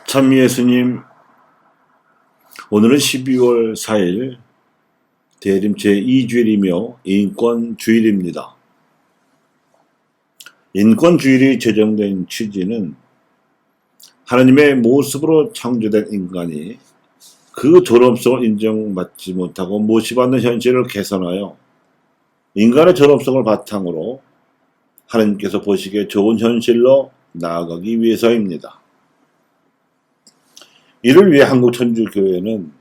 참 예수님, 오늘은 12월 4일 대림 제2주일이며 인권주일입니다. 인권주일이 제정된 취지는 하나님의 모습으로 창조된 인간이 그 존엄성을 인정받지 못하고 무시받는 현실을 개선하여 인간의 존엄성을 바탕으로 하나님께서 보시기에 좋은 현실로 나아가기 위해서입니다. 이를 위해 한국천주교회는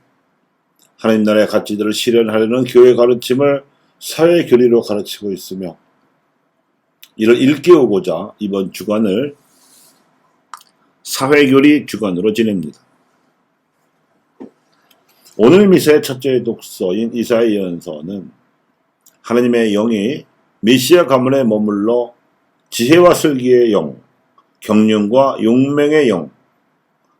하나님 나라의 가치들을 실현하려는 교회 가르침을 사회교리로 가르치고 있으며, 이를 일깨우고자 이번 주간을 사회교리 주간으로 지냅니다. 오늘 미사의 첫째 독서인 이사야서는 하나님의 영이 메시아 가문에 머물러 지혜와 슬기의 영, 경륜과 용맹의 영,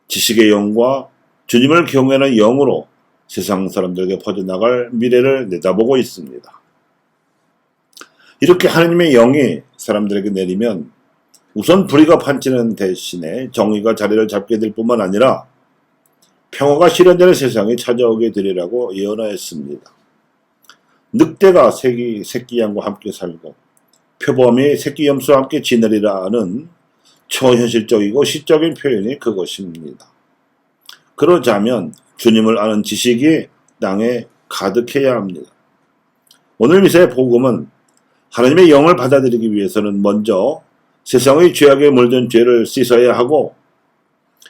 지식의 영과 주님을 경외하는 영으로 세상 사람들에게 퍼져나갈 미래를 내다보고 있습니다. 이렇게 하나님의 영이 사람들에게 내리면 우선 불의가 판치는 대신에 정의가 자리를 잡게 될 뿐만 아니라 평화가 실현되는 세상이 찾아오게 되리라고 예언하였습니다. 늑대가 새끼 양과 함께 살고 표범이 새끼 염소와 함께 지내리라는 초현실적이고 시적인 표현이 그것입니다. 그러자면 주님을 아는 지식이 땅에 가득해야 합니다. 오늘 미사의 복음은 하나님의 영을 받아들이기 위해서는 먼저 세상의 죄악에 물든 죄를 씻어야 하고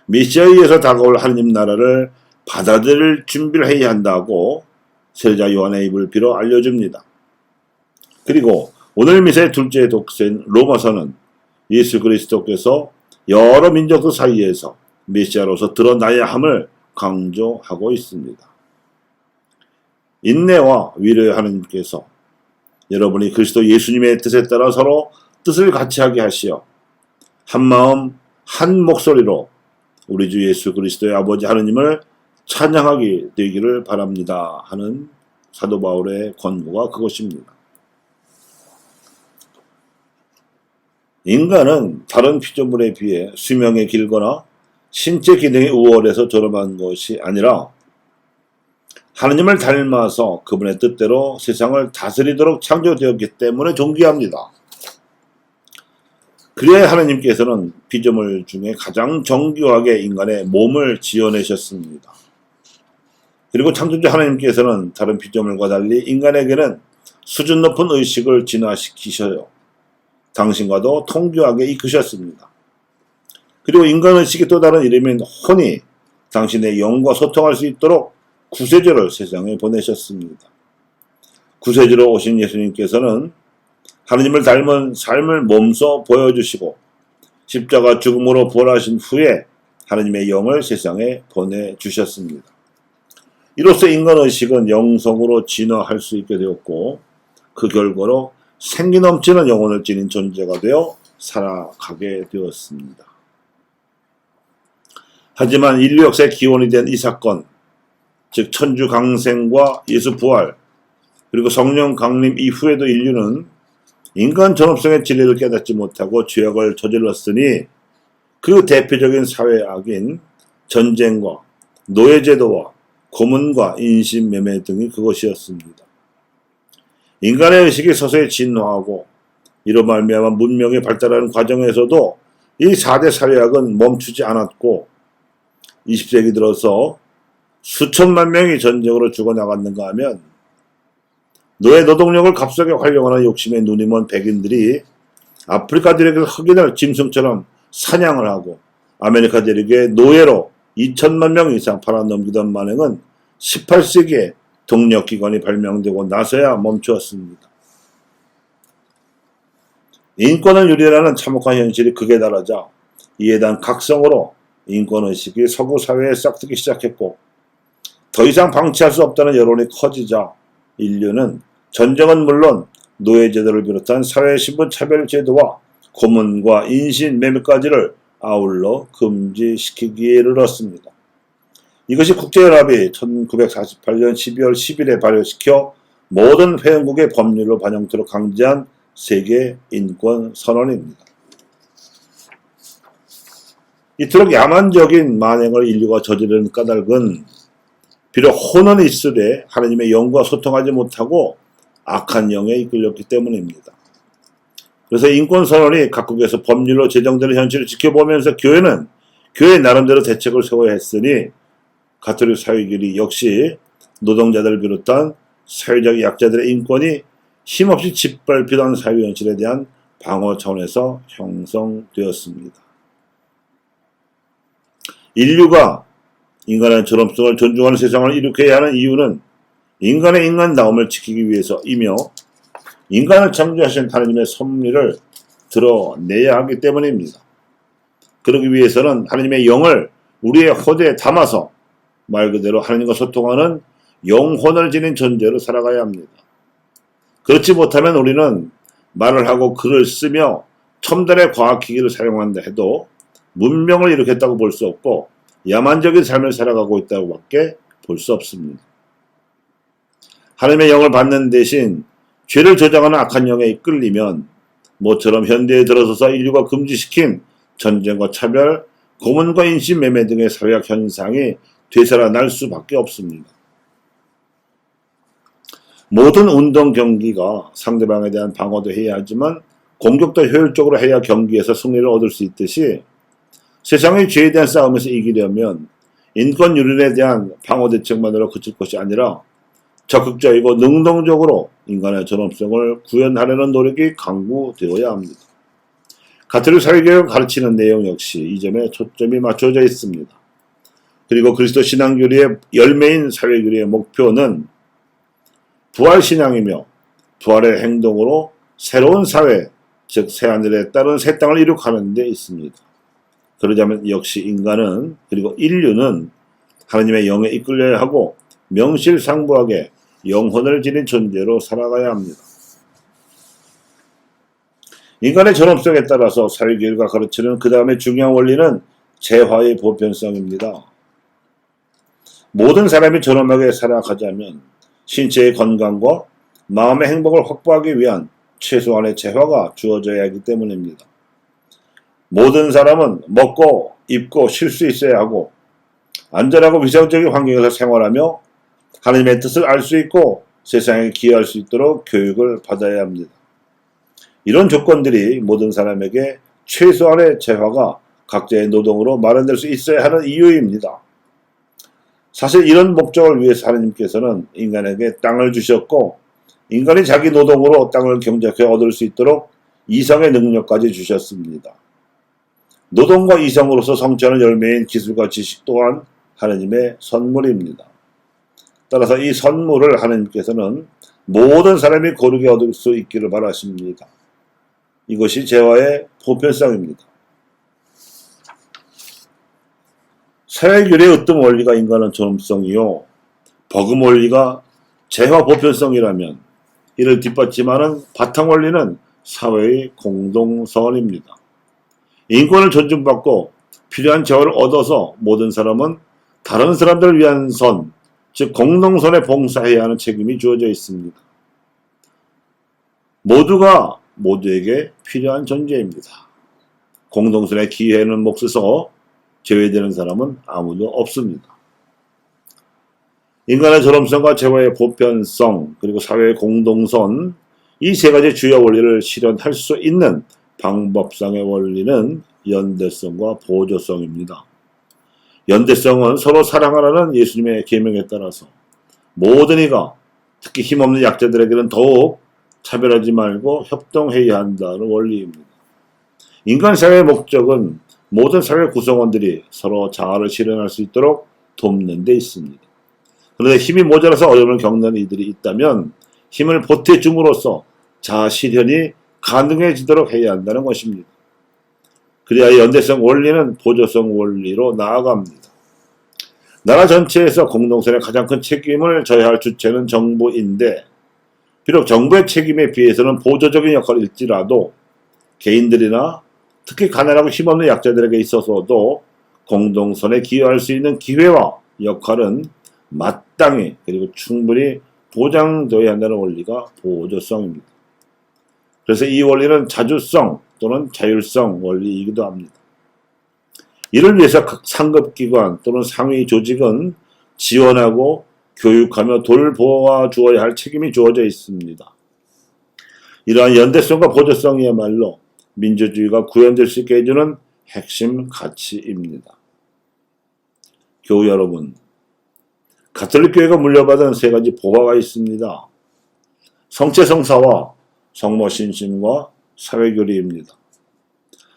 메시아에 의해서 다가올 하나님 나라를 받아들일 준비를 해야 한다고 세례자 요한의 입을 빌어 알려줍니다. 그리고 오늘 미사의 둘째 독서인 로마서는 예수 그리스도께서 여러 민족들 사이에서 메시아로서 드러나야 함을 강조하고 있습니다. 인내와 위로의 하나님께서 여러분이 그리스도 예수님의 뜻에 따라 서로 뜻을 같이 하게 하시어 한마음 한 목소리로 우리 주 예수 그리스도의 아버지 하나님을 찬양하게 되기를 바랍니다 하는 사도 바울의 권고가 그것입니다. 인간은 다른 피조물에 비해 수명이 길거나 신체 기능이 우월해서 존엄한 것이 아니라 하나님을 닮아서 그분의 뜻대로 세상을 다스리도록 창조되었기 때문에 존귀합니다. 그래야 하나님께서는 피조물 중에 가장 정교하게 인간의 몸을 지어내셨습니다. 그리고 창조주 하나님께서는 다른 피조물과 달리 인간에게는 수준 높은 의식을 진화시키셔요. 당신과도 통교하게 이끄셨습니다. 그리고 인간의식의 또 다른 이름인 혼이 당신의 영과 소통할 수 있도록 구세주를 세상에 보내셨습니다. 구세주로 오신 예수님께서는 하나님을 닮은 삶을 몸소 보여주시고 십자가 죽음으로 부활하신 후에 하나님의 영을 세상에 보내주셨습니다. 이로써 인간의식은 영성으로 진화할 수 있게 되었고 그 결과로 생기 넘치는 영혼을 지닌 존재가 되어 살아가게 되었습니다. 하지만 인류 역사의 기원이 된 이 사건, 즉 천주 강생과 예수 부활, 그리고 성령 강림 이후에도 인류는 인간 존엄성의 진리를 깨닫지 못하고 죄악을 저질렀으니 그 대표적인 사회악인 전쟁과 노예제도와 고문과 인신매매 등이 그것이었습니다. 인간의 의식이 서서히 진화하고 이로 말미암아 문명이 발달하는 과정에서도 이 4대 사회악은 멈추지 않았고 20세기 들어서 수천만 명이 전쟁으로 죽어나갔는가 하면 노예 노동력을 값싸게 활용하는 욕심에 눈이 먼 백인들이 아프리카 대륙에서 흑인을 짐승처럼 사냥을 하고 아메리카 대륙에 노예로 2천만 명 이상 팔아넘기던 만행은 18세기에 동력기관이 발명되고 나서야 멈추었습니다. 인권을 유린하는 참혹한 현실이 극에 달하자 이에 대한 각성으로 인권의식이 서구 사회에 싹트기 시작했고 더 이상 방치할 수 없다는 여론이 커지자 인류는 전쟁은 물론 노예제도를 비롯한 사회신분차별제도와 고문과 인신매매까지를 아울러 금지시키기에 이르렀습니다. 이것이 국제연합이 1948년 12월 10일에 발효시켜 모든 회원국의 법률로 반영토록 강제한 세계 인권 선언입니다. 이토록 야만적인 만행을 인류가 저지르는 까닭은 비록 혼은 있으되 하나님의 영과 소통하지 못하고 악한 영에 이끌렸기 때문입니다. 그래서 인권선언이 각국에서 법률로 제정되는 현실을 지켜보면서 교회는 교회 나름대로 대책을 세워야 했으니 가톨릭 사회끼리 역시 노동자들을 비롯한 사회적 약자들의 인권이 힘없이 짓밟히던 사회 현실에 대한 방어 차원에서 형성되었습니다. 인류가 인간의 존엄성을 존중하는 세상을 일으켜야 하는 이유는 인간의 인간다움을 지키기 위해서이며 인간을 창조하신 하나님의 섭리를 드러내야 하기 때문입니다. 그러기 위해서는 하나님의 영을 우리의 호대에 담아서 말 그대로 하나님과 소통하는 영혼을 지닌 존재로 살아가야 합니다. 그렇지 못하면 우리는 말을 하고 글을 쓰며 첨단의 과학기기를 사용한다 해도 문명을 일으켰다고 볼 수 없고 야만적인 삶을 살아가고 있다고 밖에 볼 수 없습니다. 하나님의 영을 받는 대신 죄를 저장하는 악한 영에 이끌리면 모처럼 현대에 들어서서 인류가 금지시킨 전쟁과 차별, 고문과 인신매매 등의 사회학 현상이 되살아날 수밖에 없습니다. 모든 운동 경기가 상대방에 대한 방어도 해야 하지만 공격도 효율적으로 해야 경기에서 승리를 얻을 수 있듯이 세상의 죄에 대한 싸움에서 이기려면 인권 유린에 대한 방어 대책만으로 그칠 것이 아니라 적극적이고 능동적으로 인간의 존엄성을 구현하려는 노력이 강구되어야 합니다. 가톨릭 사회개혁을 가르치는 내용 역시 이 점에 초점이 맞춰져 있습니다. 그리고 그리스도 신앙교리의 열매인 사회교리의 목표는 부활신앙이며 부활의 행동으로 새로운 사회, 즉 새하늘에 따른 새 땅을 이룩하는 데 있습니다. 그러자면 역시 인간은 그리고 인류는 하나님의 영에 이끌려야 하고 명실상부하게 영혼을 지닌 존재로 살아가야 합니다. 인간의 존엄성에 따라서 사회교리가 가르치는 그 다음에 중요한 원리는 재화의 보편성입니다. 모든 사람이 존엄하게 살아가자면 신체의 건강과 마음의 행복을 확보하기 위한 최소한의 재화가 주어져야 하기 때문입니다. 모든 사람은 먹고 입고 쉴 수 있어야 하고 안전하고 위생적인 환경에서 생활하며 하나님의 뜻을 알 수 있고 세상에 기여할 수 있도록 교육을 받아야 합니다. 이런 조건들이 모든 사람에게 최소한의 재화가 각자의 노동으로 마련될 수 있어야 하는 이유입니다. 사실 이런 목적을 위해서 하나님께서는 인간에게 땅을 주셨고 인간이 자기 노동으로 땅을 경작해 얻을 수 있도록 이성의 능력까지 주셨습니다. 노동과 이성으로서 성취하는 열매인 기술과 지식 또한 하나님의 선물입니다. 따라서 이 선물을 하나님께서는 모든 사람이 고르게 얻을 수 있기를 바라십니다. 이것이 재화의 보편성입니다. 사회교리의 으뜸 원리가 인간은 존엄성이요 버금 원리가 재화 보편성이라면 이를 뒷받침하는 바탕 원리는 사회의 공동선입니다. 인권을 존중받고 필요한 재화를 얻어서 모든 사람은 다른 사람들을 위한 선, 즉 공동선에 봉사해야 하는 책임이 주어져 있습니다. 모두가 모두에게 필요한 존재입니다. 공동선의 기회에는 몫을 써 제외되는 사람은 아무도 없습니다. 인간의 존엄성과 재화의 보편성 그리고 사회의 공동선 이 세 가지 주요 원리를 실현할 수 있는 방법상의 원리는 연대성과 보조성입니다. 연대성은 서로 사랑하라는 예수님의 계명에 따라서 모든 이가 특히 힘없는 약자들에게는 더욱 차별하지 말고 협동해야 한다는 원리입니다. 인간 사회의 목적은 모든 사회 구성원들이 서로 자아를 실현할 수 있도록 돕는 데 있습니다. 그런데 힘이 모자라서 어려움을 겪는 이들이 있다면 힘을 보태줌으로써 자아 실현이 가능해지도록 해야 한다는 것입니다. 그래야 연대성 원리는 보조성 원리로 나아갑니다. 나라 전체에서 공동선의 가장 큰 책임을 져야 할 주체는 정부인데 비록 정부의 책임에 비해서는 보조적인 역할일지라도 개인들이나 특히 가난하고 힘없는 약자들에게 있어서도 공동선에 기여할 수 있는 기회와 역할은 마땅히 그리고 충분히 보장되어야 한다는 원리가 보조성입니다. 그래서 이 원리는 자주성 또는 자율성 원리이기도 합니다. 이를 위해서 각 상급기관 또는 상위 조직은 지원하고 교육하며 돌보아 주어야 할 책임이 주어져 있습니다. 이러한 연대성과 보조성이야말로 민주주의가 구현될 수 있게 해주는 핵심 가치입니다. 교우 여러분, 가톨릭 교회가 물려받은 세 가지 보화가 있습니다. 성체성사와 성모신심과 사회교리입니다.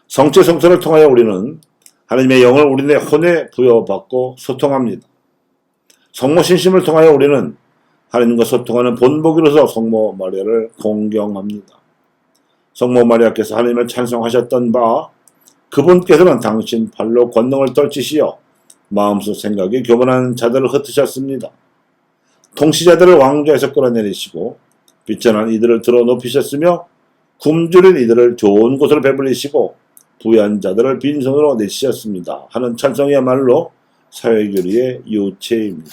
성체성사를 통하여 우리는 하나님의 영을 우리의 혼에 부여받고 소통합니다. 성모신심을 통하여 우리는 하나님과 소통하는 본보기로서 성모 마리아를 공경합니다. 성모 마리아께서 하나님을 찬송하셨던 바 그분께서는 당신 팔로 권능을 떨치시어 마음속 생각에 교만한 자들을 흩으셨습니다. 통치자들을 왕좌에서 끌어내리시고 비천한 이들을 들어 높이셨으며 굶주린 이들을 좋은 곳으로 배불리시고 부유한 자들을 빈손으로 내치셨습니다. 하는 찬송이야말로 사회교리의 유체입니다.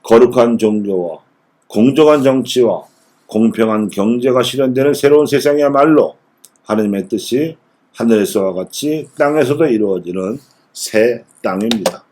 거룩한 종교와 공정한 정치와 공평한 경제가 실현되는 새로운 세상이야말로 하나님의 뜻이 하늘에서와 같이 땅에서도 이루어지는 새 땅입니다.